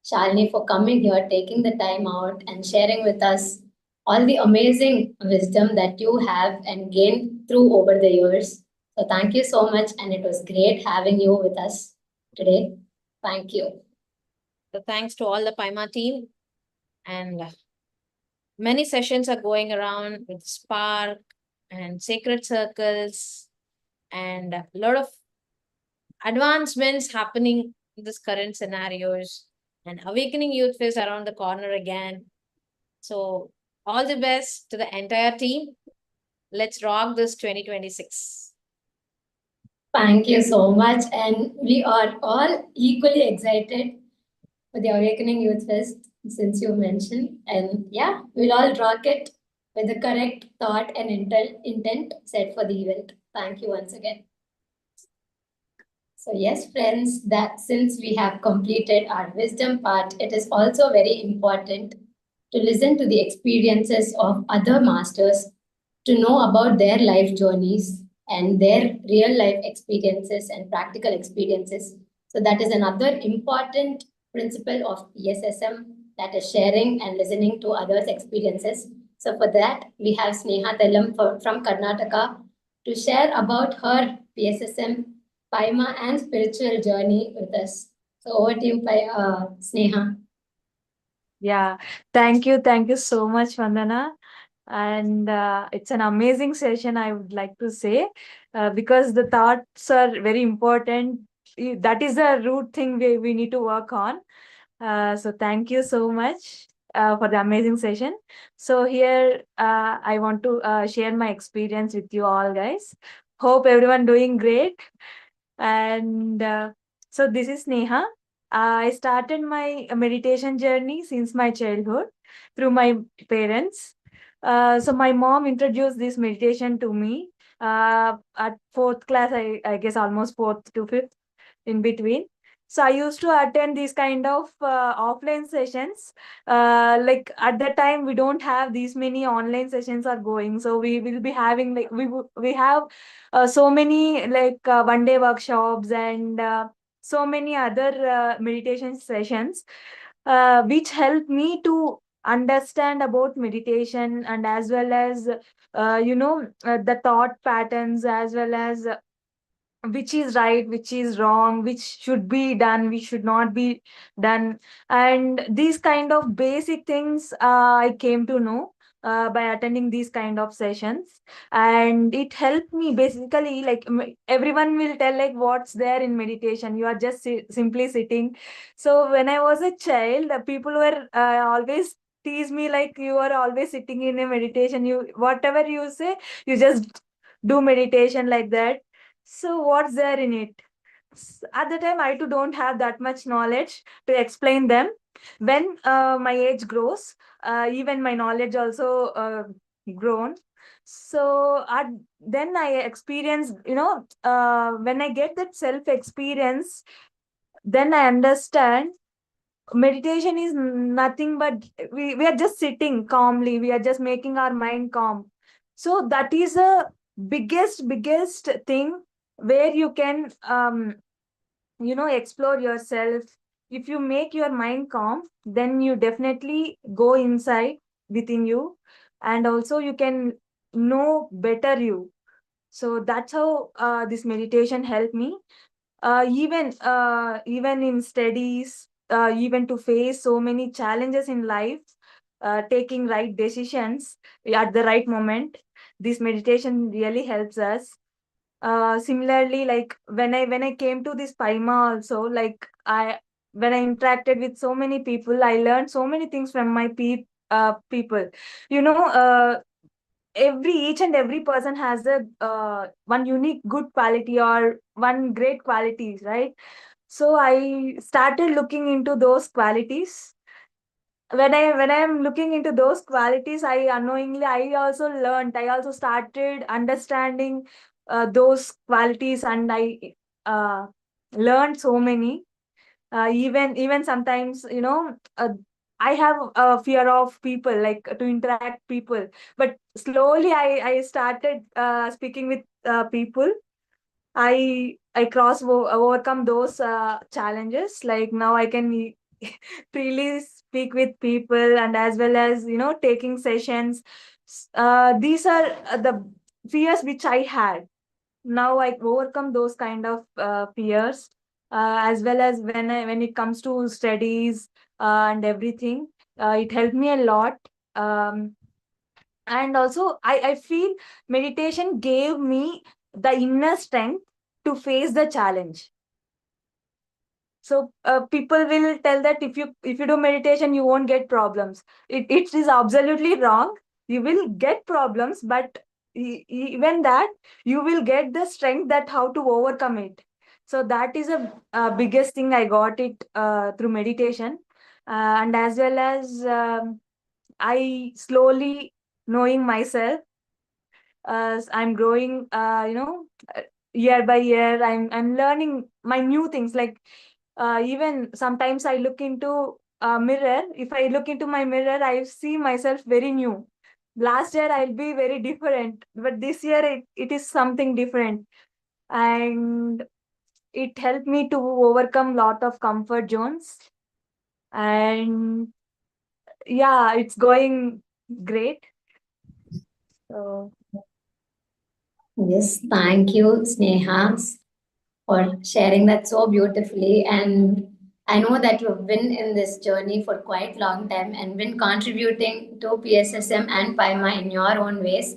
Shalini, for coming here, taking the time out and sharing with us all the amazing wisdom that you have and gained through over the years. So thank you so much, and it was great having you with us today. Thank you. So thanks to all the Paima team, and many sessions are going around with Spark and Sacred Circles, and a lot of advancements happening in this current scenarios, and Awakening Youth Fest around the corner again. So all the best to the entire team. Let's rock this 2026. Thank you so much. And we are all equally excited for the Awakening Youth Fest, since you mentioned. And yeah, we'll all rock it with the correct thought and intent set for the event. Thank you once again. So yes, friends, that since we have completed our wisdom part, it is also very important to listen to the experiences of other masters, to know about their life journeys and their real life experiences and practical experiences. So that is another important principle of PSSM, that is sharing and listening to others' experiences. So for that, we have Sneha Telam from Karnataka to share about her PSSM, Paima and spiritual journey with us. So over to you, Sneha. Yeah, thank you. Thank you so much, Vandana. And it's an amazing session, I would like to say, because the thoughts are very important. That is a root thing we need to work on. So thank you so much for the amazing session. So here I want to share my experience with you all, guys. Hope everyone doing great. And so this is Neha. I started my meditation journey since my childhood through my parents. So my mom introduced this meditation to me at fourth class, I guess almost fourth to fifth, in between. So I used to attend these kind of offline sessions. Like at that time, we don't have these many online sessions are going. So we will be having like we have so many like one day workshops and so many other meditation sessions, which help me to understand about meditation, and as well as the thought patterns, as well as which is right, which is wrong, which should be done, which should not be done. And these kind of basic things I came to know by attending these kind of sessions. And it helped me basically, like everyone will tell like what's there in meditation, you are just simply sitting. So when I was a child, people were always tease me like, you are always sitting in a meditation, you whatever you say, you just do meditation like that. So what's there in it? At the time, I too don't have that much knowledge to explain them. When my age grows, even my knowledge also grown. So then I experience, when I get that self experience, then I understand meditation is nothing but we are just sitting calmly, we are just making our mind calm. So that is a biggest thing where you can explore yourself. If you make your mind calm, then you definitely go inside within you, and also you can know better you. So that's how this meditation helped me, even in studies, even to face so many challenges in life, taking right decisions at the right moment. This meditation really helps us. Similarly, like when I came to this Paima also, like I when I interacted with so many people, I learned so many things from my people. Each and every person has a one unique good quality or one great qualities, right? So I started looking into those qualities. When I'm looking into those qualities, I also learned, I also started understanding those qualities, and I uh, learned so many. Even sometimes, I have a fear of people, like to interact people, but slowly I started speaking with people. I overcome those challenges. Like now I can freely speak with people, and as well as taking sessions. These are the fears which I had. Now I overcome those kind of fears, as well as when it comes to studies and everything. It helped me a lot. And also I feel meditation gave me the inner strength to face the challenge. So people will tell that if you do meditation, you won't get problems. It is absolutely wrong. You will get problems, but even that, you will get the strength that how to overcome it. So that is a biggest thing I got it through meditation. And as well as I slowly knowing myself, as I'm growing, year by year, I'm learning my new things. Like even sometimes I look into a mirror. If I look into my mirror, I see myself very new. Last year I'll be very different, but this year it is something different. And it helped me to overcome lot of comfort zones. And yeah, it's going great. So Yes, thank you, Sneha, for sharing that so beautifully. And I know that you've been in this journey for quite long time and been contributing to PSSM and PIMA in your own ways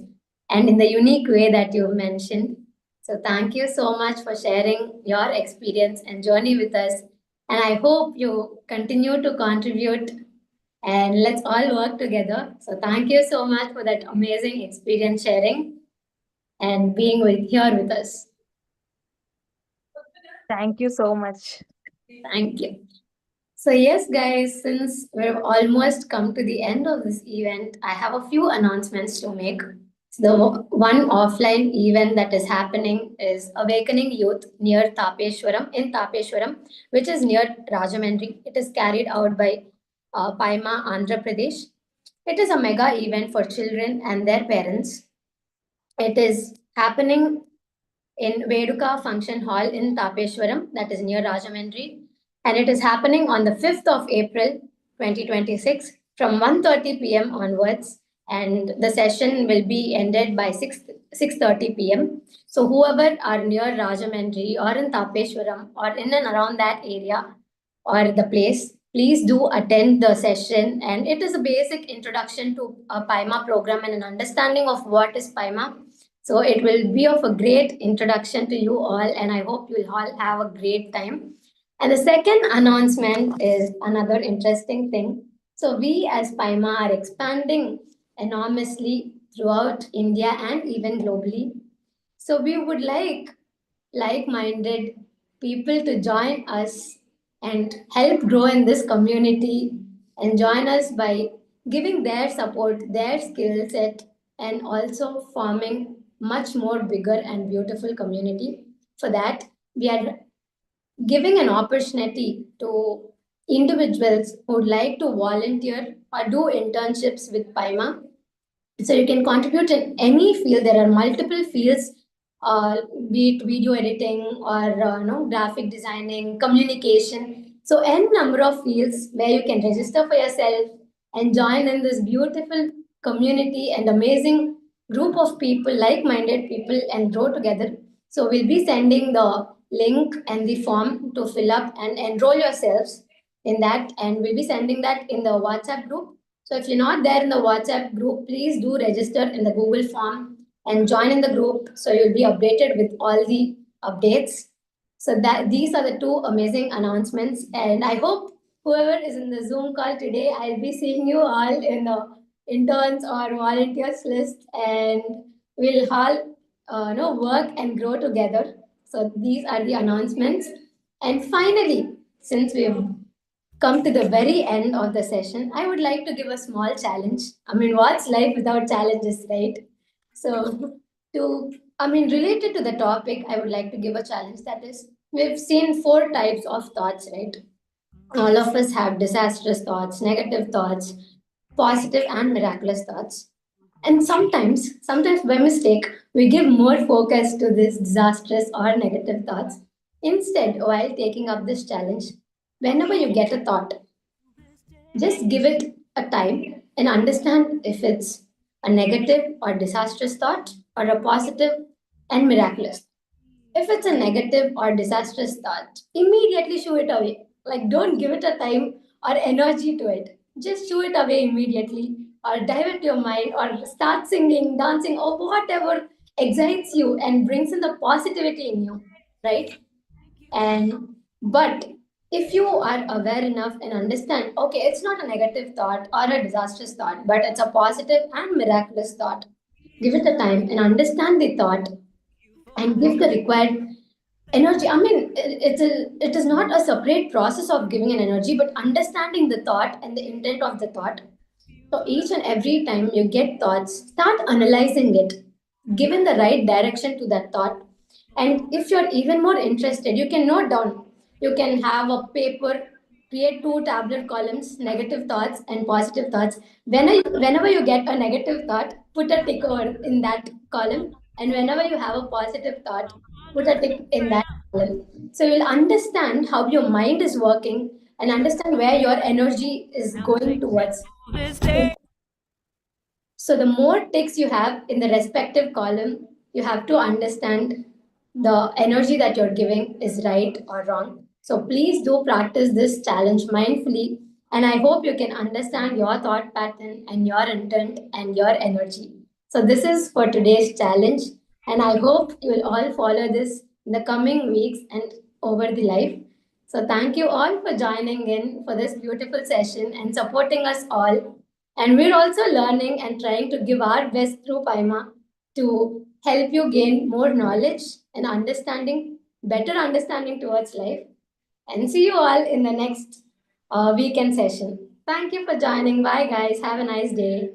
and in the unique way that you've mentioned. So thank you so much for sharing your experience and journey with us. And I hope you continue to contribute and let's all work together. So thank you so much for that amazing experience sharing and being here with us. thank you so much. Thank you. So, yes, guys, since we've almost come to the end of this event, I have a few announcements to make. So the one offline event that is happening is Awakening Youth near Tapeshwaram, in Tapeshwaram, which is near Rajahmundry. It is carried out by Paima, Andhra Pradesh. It is a mega event for children and their parents. It is happening in Veduka Function Hall in Tapeshwaram, that is near Rajahmundry, and it is happening on the 5th of April 2026 from 1:30 p.m. onwards, and the session will be ended by 6:30 p.m. So whoever are near Rajahmundry or in Tapeshwaram or in and around that area or the place, please do attend the session. And it is a basic introduction to a PIMA program and an understanding of what is PIMA. So it will be of a great introduction to you all, and I hope you'll all have a great time. And the second announcement is another interesting thing. So we as PIMA are expanding enormously throughout India and even globally. So we would like-minded people to join us and help grow in this community and join us by giving their support, their skill set, and also forming much more bigger and beautiful community. For that, we are giving an opportunity to individuals who would like to volunteer or do internships with PIMA. So you can contribute in any field. There are multiple fields, be it video editing or graphic designing, communication. So n number of fields where you can register for yourself and join in this beautiful community and amazing group of people, like-minded people, and grow together. So we'll be sending the link and the form to fill up and enroll yourselves in that, and we'll be sending that in the WhatsApp group. So if you're not there in the WhatsApp group, please do register in the Google form and join in the group so you'll be updated with all the updates. So that these are the two amazing announcements, and I hope whoever is in the Zoom call today, I'll be seeing you all in the interns or volunteers list, and we'll all work and grow together. So these are the announcements. And finally, since we've come to the very end of the session, I would like to give a small challenge. I mean, what's life without challenges, right? So, related to the topic, I would like to give a challenge that is, we've seen four types of thoughts, right? All of us have disastrous thoughts, negative thoughts, positive and miraculous thoughts. And sometimes by mistake, we give more focus to these disastrous or negative thoughts. Instead, while taking up this challenge, whenever you get a thought, just give it a time and understand if it's a negative or disastrous thought or a positive and miraculous. If it's a negative or disastrous thought, immediately shoo it away. Like, don't give it a time or energy to it. Just shoo it away immediately, or divert your mind, or start singing, dancing, or whatever excites you and brings in the positivity in you, right? And but if you are aware enough and understand, okay, it's not a negative thought or a disastrous thought, but it's a positive and miraculous thought. Give it a time and understand the thought and give the required energy. I mean, it is not a separate process of giving an energy, but understanding the thought and the intent of the thought. So each and every time you get thoughts, start analyzing it, given the right direction to that thought. And if you're even more interested, you can note down. You can have a paper, create two tablet columns, negative thoughts and positive thoughts. Whenever you get a negative thought, put a tick over in that column. And whenever you have a positive thought, put a tick in that column. So you'll understand how your mind is working and understand where your energy is going towards. So the more ticks you have in the respective column, you have to understand the energy that you're giving is right or wrong. So please do practice this challenge mindfully. And I hope you can understand your thought pattern and your intent and your energy. So this is for today's challenge. And I hope you will all follow this in the coming weeks and over the life. So thank you all for joining in for this beautiful session and supporting us all. And we're also learning and trying to give our best through Paima to help you gain more knowledge and understanding, better understanding towards life. And see you all in the next weekend session. Thank you for joining. Bye, guys. Have a nice day.